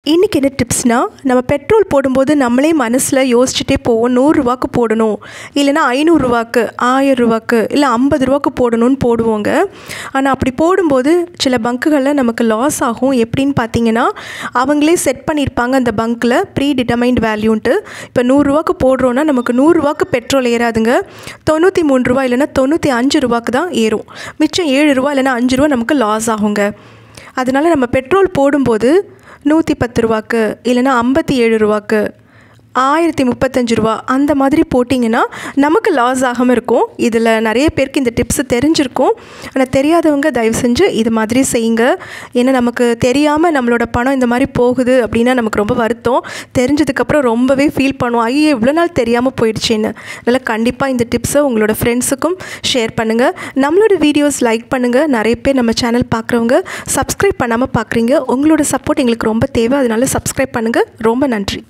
இன்றைக்கி என்ன டிப்ஸ்னால், நம்ம பெட்ரோல் போடும்போது நம்மளே மனசில் யோசிச்சுட்டே போவோம். 100 ரூபாய்க்கு போடணும், இல்லைனா 500 ரூபாய்க்கு, 1000 ரூபாய்க்கு, இல்லை 50 ரூபாய்க்கு போடணும்னு போடுவோங்க. ஆனால் அப்படி போடும்போது சில பங்க்குகளில் நமக்கு லாஸ் ஆகும். எப்படின்னு பார்த்தீங்கன்னா, அவங்களே செட் பண்ணியிருப்பாங்க அந்த பங்க்கில் ப்ரீ டிட்டர்மைன்ட் வேல்யூன்ட்டு. இப்போ 100 ரூபாய்க்கு போடுறோன்னா நமக்கு 100 ரூபாய்க்கு பெட்ரோல் ஏறாதுங்க. 93 ரூபா இல்லைனா 95 ரூபாய்க்கு தான் ஏறும். மிச்சம் 7 ரூபா இல்லைனா 5 ரூபா நமக்கு லாஸ் ஆகுங்க. அதனால் நம்ம பெட்ரோல் போடும்போது 110 ரூபாய்க்கு இல்லைனா 57 ரூபாய்க்கு, 1035 ரூபா அந்த மாதிரி போட்டிங்கன்னா நமக்கு லாஸ் ஆகாமல் இருக்கும். இதில் நிறைய பேருக்கு இந்த டிப்ஸு தெரிஞ்சிருக்கும். ஆனால் தெரியாதவங்க தயவு செஞ்சு இது மாதிரி செய்யுங்க. ஏன்னா நமக்கு தெரியாமல் நம்மளோட பணம் இந்த மாதிரி போகுது அப்படின்னா நமக்கு ரொம்ப வருத்தம். தெரிஞ்சதுக்கப்புறம் ரொம்பவே ஃபீல் பண்ணுவோம், ஐயோ இவ்வளோ நாள் தெரியாமல் போயிடுச்சுன்னு. அதனால் கண்டிப்பாக இந்த டிப்ஸை உங்களோட ஃப்ரெண்ட்ஸுக்கும் ஷேர் பண்ணுங்கள். நம்மளோட வீடியோஸ் லைக் பண்ணுங்கள். நிறைய பேர் நம்ம சேனல் பார்க்குறவங்க சப்ஸ்கிரைப் பண்ணாமல் பார்க்குறீங்க. உங்களோட சப்போர்ட் எங்களுக்கு ரொம்ப தேவை. அதனால் சப்ஸ்கிரைப் பண்ணுங்கள். ரொம்ப நன்றி.